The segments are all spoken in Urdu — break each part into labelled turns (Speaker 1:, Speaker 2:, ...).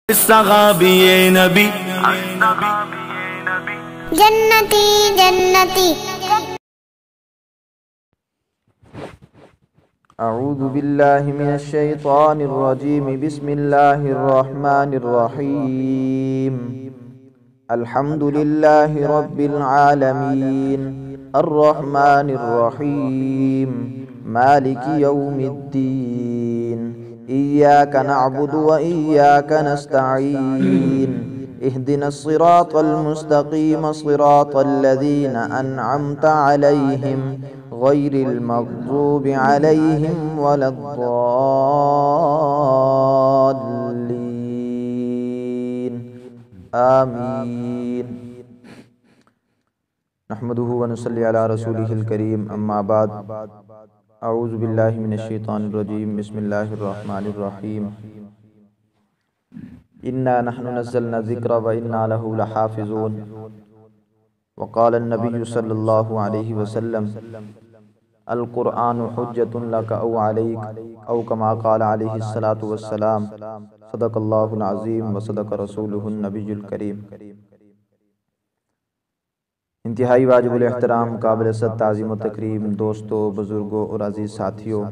Speaker 1: صحابی نبی
Speaker 2: جنتی جنتی
Speaker 3: اعوذ باللہ من الشیطان الرجیم بسم اللہ الرحمن الرحیم الحمد للہ رب العالمین الرحمن الرحیم مالک یوم الدین ایاک نعبد و ایاک نستعین اهدنا الصراط المستقیم صراط الذین انعمت علیہم غیر المغضوب علیہم ولا الضالین آمین نحمدہ و نصلی علی رسولہ الکریم اما بعد اعوذ باللہ من الشیطان الرجیم بسم اللہ الرحمن الرحیم انا نحن نزلنا الذکر و انا له لحافظون وقال النبی صلی اللہ علیہ وسلم القرآن حجت لک او علیک او کما قال علیہ الصلاۃ والسلام صدق اللہ العظیم و صدق رسولہ النبی الکریم۔ انتہائی واجب الاحترام، قابل عزت، تعظیم و تکریم دوستوں، بزرگوں اور عزیز ساتھیوں،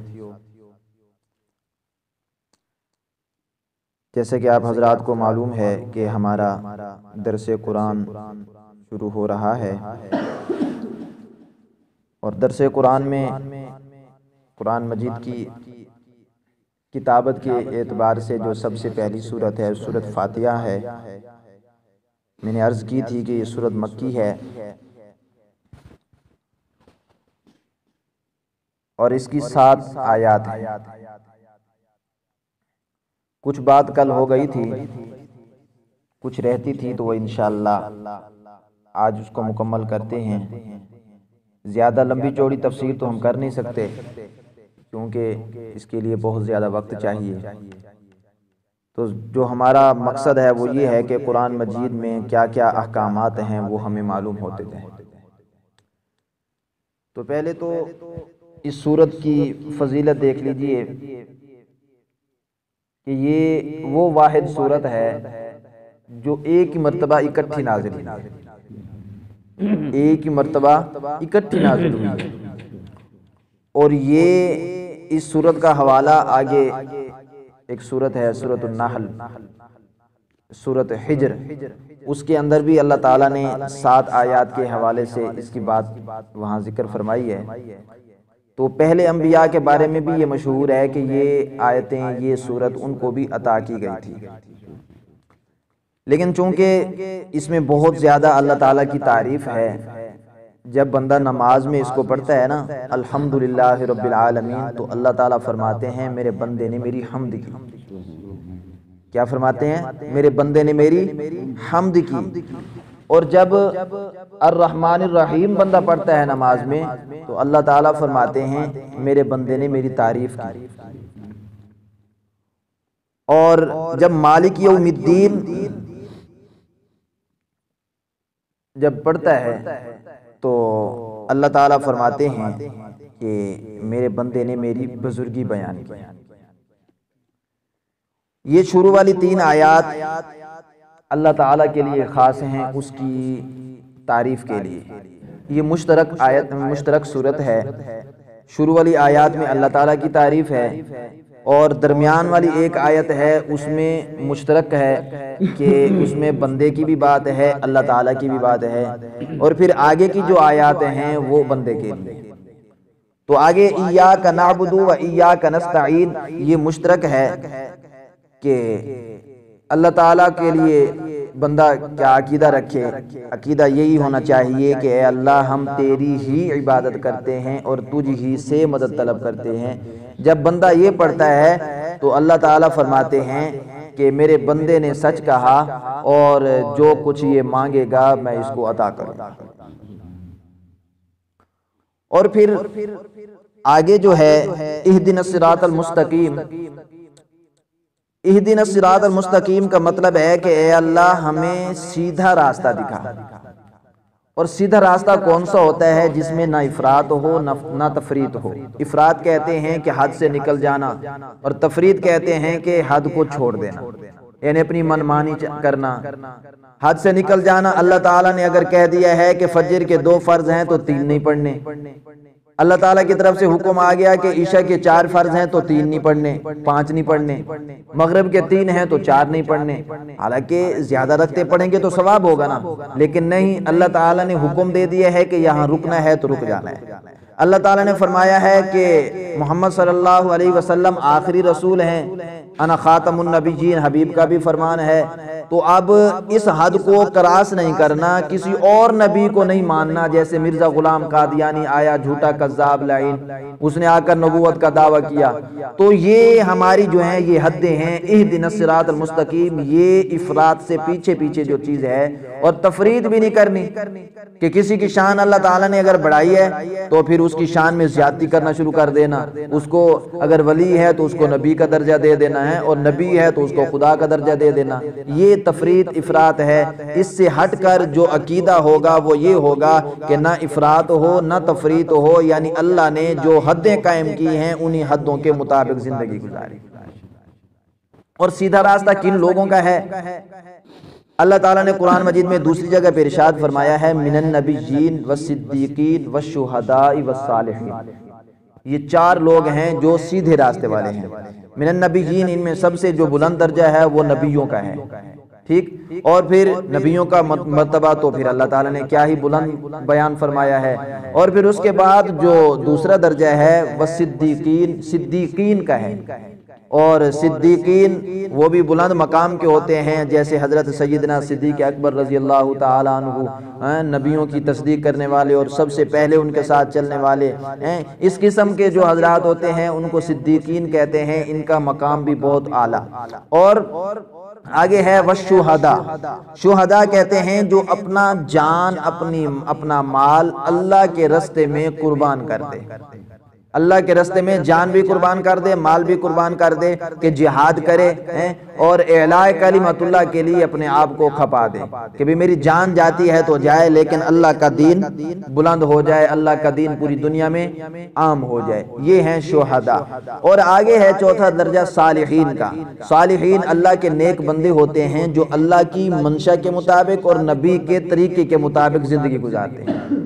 Speaker 3: جیسے کہ آپ حضرات کو معلوم ہے کہ ہمارا درس قرآن شروع ہو رہا ہے، اور درس قرآن میں قرآن مجید کی کتابت کے اعتبار سے جو سب سے پہلی سورت ہے سورت فاتحہ ہے۔ میں نے عرض کی تھی کہ یہ سورت مکی ہے اور اس کی 7 آیات ہیں۔ کچھ بات کل ہو گئی تھی، کچھ رہتی تھی، تو وہ انشاءاللہ آج اس کو مکمل کرتے ہیں۔ زیادہ لمبی چوڑی تفسیر تو ہم کر نہیں سکتے کیونکہ اس کے لیے بہت زیادہ وقت چاہیے، تو جو ہمارا مقصد ہے وہ یہ ہے کہ قرآن مجید میں کیا کیا احکامات ہیں وہ ہمیں معلوم ہوتے جائیں۔ تو پہلے تو اس سورت کی فضیلت دیکھ لیجئے کہ یہ وہ واحد سورت ہے جو ایک ہی مرتبہ اکٹھی نازل ہوئی، ایک ہی مرتبہ اکٹھی نازل ہوئی، اور یہ اس سورت کا حوالہ آگے ایک سورت ہے سورت النحل، سورت حجر، اس کے اندر بھی اللہ تعالیٰ نے 7 آیات کے حوالے سے اس کی بات وہاں ذکر فرمائی ہے۔ تو پہلے انبیاء کے بارے میں بھی یہ مشہور ہے کہ یہ آیتیں، یہ سورت ان کو بھی عطا کی گئی تھی، لیکن چونکہ اس میں بہت زیادہ اللہ تعالیٰ کی تعریف ہے، جب بندہ نماز میں اس کو پڑھتا ہے نا الحمدللہ رب العالمین، تو اللہ تعالیٰ فرماتے ہیں میرے بندے نے میری حمد کی۔ کیا فرماتے ہیں؟ میرے بندے نے میری حمد کی۔ اور جب الرحمن الرحیم بندہ پڑھتا ہے نماز میں تو اللہ تعالیٰ فرماتے ہیں میرے بندے نے میری تعریف کی۔ اور جب مالک یوم الدین جب پڑھتا ہے تو اللہ تعالیٰ فرماتے ہیں کہ میرے بندے نے میری بزرگی بیان کی۔ یہ شروع والی 3 آیات اللہ تعالیٰ کے لیے خاص ہیں، اس کی تعریف کے لیے۔ یہ مشترک صورت ہے۔ شروع والی آیات میں اللہ تعالیٰ کی تعریف ہے، اور درمیان والی ایک آیت ہے اس میں مشترک ہے کہ اس میں بندے کی بھی بات ہے، اللہ تعالیٰ کی بھی بات ہے، اور پھر آگے کی جو آیات ہیں وہ بندے کے لیے۔ تو آگے ایاک نعبد و ایاک نستعین یہ مشترک ہے کہ اللہ تعالیٰ کے لیے بندہ کیا عقیدہ رکھے۔ عقیدہ یہی ہونا چاہیے کہ اے اللہ ہم تیری ہی عبادت کرتے ہیں اور تجھ ہی سے مدد طلب کرتے ہیں۔ جب بندہ یہ پڑھتا ہے تو اللہ تعالیٰ فرماتے ہیں کہ میرے بندے نے سچ کہا اور جو کچھ یہ مانگے گا میں اس کو عطا کروں گا۔ اور پھر آگے جو ہے اہدنا الصراط المستقیم، اہدنا الصراط المستقیم کا مطلب ہے کہ اے اللہ ہمیں سیدھا راستہ دکھا۔ اور سیدھا راستہ کون سا ہوتا ہے؟ جس میں نہ افراط ہو نہ تفریط ہو۔ افراط کہتے ہیں کہ حد سے نکل جانا، اور تفریط کہتے ہیں کہ حد کو چھوڑ دینا۔ یعنی اپنی منمانی کرنا، حد سے نکل جانا۔ اللہ تعالیٰ نے اگر کہہ دیا ہے کہ فجر کے 2 فرض ہیں تو 3 نہیں پڑھنے، اللہ تعالیٰ کی طرف سے حکم آ گیا کہ عشاء کے 4 فرض ہیں تو 3 نہیں پڑھنے، 5 نہیں پڑھنے، مغرب کے 3 ہیں تو 4 نہیں پڑھنے۔ حالانکہ زیادہ رکھتے پڑھیں گے تو ثواب ہوگا نا، لیکن نہیں، اللہ تعالیٰ نے حکم دے دیا ہے کہ یہاں رکنا ہے تو رک جانا ہے۔ اللہ تعالیٰ نے فرمایا ہے کہ محمد صلی اللہ علیہ وسلم آخری رسول ہیں، انا خاتم النبیین، حبیب کا بھی فرمان ہے۔ تو اب اس حد کو کراس نہیں کرنا، کسی اور نبی کو نہیں ماننا، جیسے مرزا غلام قادیانی آیا جھوٹا کذاب لعین، اس نے آ کر نبوت کا دعویٰ کیا۔ تو یہ ہماری جو ہیں یہ حدیں ہیں، اہدنا الصراط المستقیم، یہ افراط سے پیچھے پیچھے جو چیز ہے، اور تفرید بھی نہیں کرنی کہ کسی کی شان اللہ تعالیٰ نے اگر بڑھائی ہے تو پھر اس کی شان میں زیادتی کرنا شروع کر دینا، اس کو اگر ولی ہے تو اس کو نبی کا درجہ دے دینا ہے، اور نبی ہے تو اس کو خدا کا درجہ دے دینا۔ یہ تفرید افراط ہے۔ اس سے ہٹ کر جو عقیدہ ہوگا وہ یہ ہوگا کہ نہ افراط ہو نہ تفرید ہو، یعنی اللہ نے جو حدیں قائم کی ہیں انہی حدوں کے مطابق زندگی گزاری۔ اور سیدھا راستہ کن لوگوں کا ہے؟ اللہ تعالیٰ نے قرآن مجید میں دوسری جگہ پہ ارشاد فرمایا ہے، من النبیین والصدیقین والشہداء والصالحین۔ یہ 4 لوگ ہیں جو سیدھے راستے والے ہیں۔ من النبیین، ان میں سب سے جو بلند درجہ ہے وہ نبیوں کا ہے، ٹھیک، اور پھر نبیوں کا مرتبہ تو پھر اللہ تعالیٰ نے کیا ہی بلند بیان فرمایا ہے۔ اور پھر اس کے بعد جو دوسرا درجہ ہے وہ صدیقین کا ہے، اور صدیقین وہ بھی بلند مقام کے ہوتے ہیں، جیسے حضرت سیدنا صدیق اکبر رضی اللہ تعالیٰ عنہ، نبیوں کی تصدیق کرنے والے اور سب سے پہلے ان کے ساتھ چلنے والے ہیں۔ اس قسم کے جو حضرات ہوتے ہیں ان کو صدیقین کہتے ہیں، ان کا مقام بھی بہت اعلیٰ۔ اور آگے ہے والشہداء، شہداء کہتے ہیں جو اپنا جان اپنا مال اللہ کے راستے میں قربان کر دے، اللہ کے راستے میں جان بھی قربان کر دے، مال بھی قربان کر دے، کہ جہاد کرے اور اعلاء کلمت اللہ کے لیے اپنے آپ کو کھپا دے، کہ بھی میری جان جاتی ہے تو جائے لیکن اللہ کا دین بلند ہو جائے، اللہ کا دین پوری دنیا میں عام ہو جائے۔ یہ ہیں شہداء۔ اور آگے ہے چوتھا درجہ صالحین کا۔ صالحین اللہ کے نیک بندے ہوتے ہیں جو اللہ کی منشا کے مطابق اور نبی کے طریقے کے مطابق زندگی گزارتے ہیں،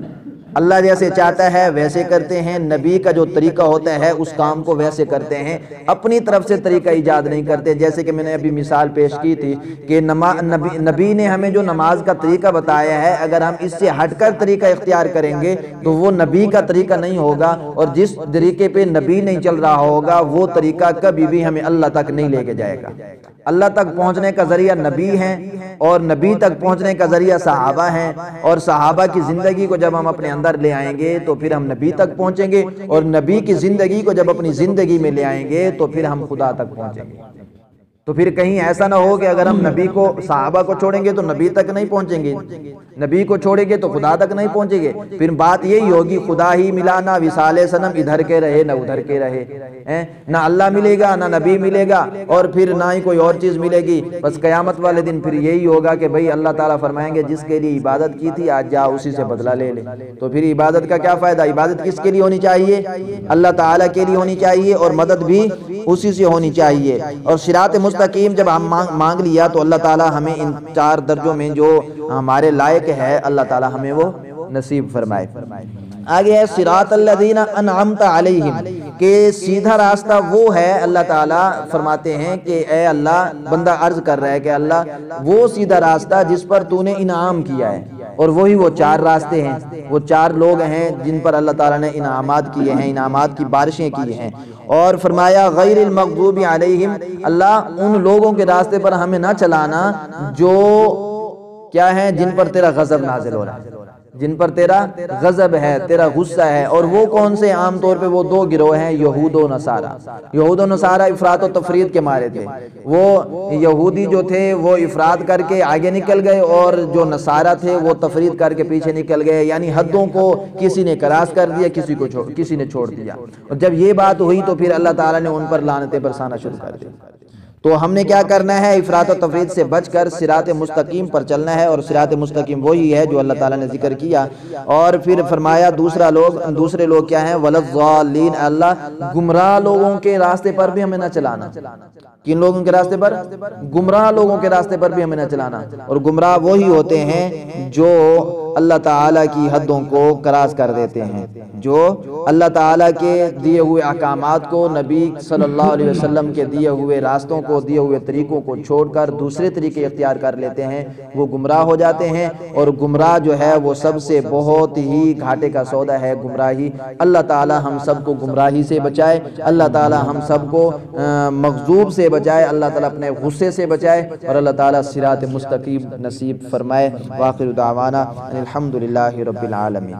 Speaker 3: اللہ جیسے چاہتا ہے ویسے کرتے ہیں، نبی کا جو طریقہ ہوتا ہے اس کام کو ویسے کرتے ہیں، اپنی طرف سے طریقہ ایجاد نہیں کرتے۔ جیسے کہ میں نے ابھی مثال پیش کی تھی کہ نبی نے ہمیں جو نماز کا طریقہ بتایا ہے، اگر ہم اس سے ہٹ کر طریقہ اختیار کریں گے تو وہ نبی کا طریقہ نہیں ہوگا، اور جس طریقے پہ نبی نہیں چل رہا ہوگا وہ طریقہ کبھی بھی ہمیں اللہ تک نہیں لے کے جائے گا۔ اللہ تک پہنچنے کا ذریعہ نبی ہیں، اور نبی تک پہنچنے کا ذریعہ صحابہ ہیں، اور صحابہ کی زندگی کو جب ہم اپنے اندر لے آئیں گے تو پھر ہم نبی تک پہنچیں گے، اور نبی کی زندگی کو جب اپنی زندگی میں لے آئیں گے تو پھر ہم خدا تک پہنچیں گے۔ تو پھر کہیں ایسا نہ ہو کہ اگر ہم نبی کو صحابہ کو چھوڑیں گے تو نبی تک نہیں پہنچیں گے، نبی کو چھوڑیں گے تو خدا تک نہیں پہنچیں گے۔ پھر بات یہی ہوگی خدا ہی ملا، نہ وصال صنم ادھر کے رہے نہ ادھر کے رہے، نہ اللہ ملے گا نہ نبی ملے گا، اور پھر نہ ہی کوئی اور چیز ملے گی۔ بس قیامت والے دن پھر یہی ہوگا کہ بھئی اللہ تعالیٰ فرمائیں گے جس کے لیے عبادت کی تھی آج جا اسی سے بدلہ لے لے۔ تو پھر عبادت کا کیا فائدہ؟ عبادت کس کے لیے ہونی چاہیے؟ اللہ تعالیٰ کے لیے ہونی چاہیے، اور مدد بھی اسی سے ہونی چاہیے۔ اور صراط مستقیم جب ہم مانگ لیا تو اللہ تعالیٰ ہمیں ان 4 درجوں میں جو ہمارے لائق ہے اللہ تعالیٰ ہمیں وہ نصیب فرمائے۔ آگے ہے صراط الذین انعمت علیہم، کہ سیدھا راستہ وہ ہے، اللہ تعالیٰ فرماتے ہیں کہ اے اللہ، بندہ عرض کر رہا ہے کہ اللہ وہ سیدھا راستہ جس پر تو نے انعام کیا ہے، اور وہی وہ 4 راستے ہیں، وہ 4 لوگ ہیں جن پر اللہ تعالیٰ نے انعامات کیے ہیں، انعامات کی بارشیں کی ہیں۔ اور فرمایا غیر المغضوب علیہم، اللہ ان لوگوں کے راستے پر ہمیں نہ چلانا جو کیا ہیں، جن پر تیرا غضب نازل ہو رہا ہے، جن پر تیرا غضب ہے، تیرا غصہ ہے۔ اور وہ کون سے؟ عام طور پہ وہ 2 گروہ ہیں، یہود و نصارہ۔ یہود و نصارہ افراط و تفرید کے مارے تھے، وہ یہودی جو تھے وہ افراط کر کے آگے نکل گئے، اور جو نصارہ تھے وہ تفرید کر کے پیچھے نکل گئے، یعنی حدوں کو کسی نے کراس کر دیا، کسی نے چھوڑ دیا۔ اور جب یہ بات ہوئی تو پھر اللہ تعالیٰ نے ان پر لعنتیں برسانا شروع کر دی۔ تو ہم نے کیا کرنا ہے؟ افراط و تفرید سے بچ کر صراط مستقیم پر چلنا ہے، اور صراط مستقیم وہی ہے جو اللہ تعالیٰ نے ذکر کیا۔ اور پھر فرمایا دوسرے لوگ کیا ہیں؟ وَلَضَّالِّينَ، اللہ گمراہ لوگوں کے راستے پر بھی ہمیں نہ چلانا۔ کن لوگوں کے راستے پر؟ گمراہ لوگوں کے راستے پر بھی ہمیں نہ چلانا، اور گمراہ وہی ہوتے ہیں جو اللہ تعالیٰ کی حدوں کو کراس کر دیتے ہیں، جو اللہ تعالیٰ کے دیے ہوئے احکامات کو، نبی صلی اللہ علیہ وسلم کے دیے ہوئے راستوں کو، دیے ہوئے طریقوں کو چھوڑ کر دوسرے طریقے اختیار کر لیتے ہیں، وہ گمراہ ہو جاتے ہیں۔ اور گمراہ جو ہے وہ سب سے بہت ہی گھاٹے کا سودا ہے گمراہی۔ اللہ تعالیٰ ہم سب کو گمراہی سے بچائے، اللہ تعالیٰ ہم سب کو مغضوب سے بچائے، اللہ تعالیٰ اپنے غصے سے بچائے، اور اللہ تعالیٰ صراط مستقیم نصیب فرمائے۔ وآخر دعوانا الحمدللہ رب العالمین۔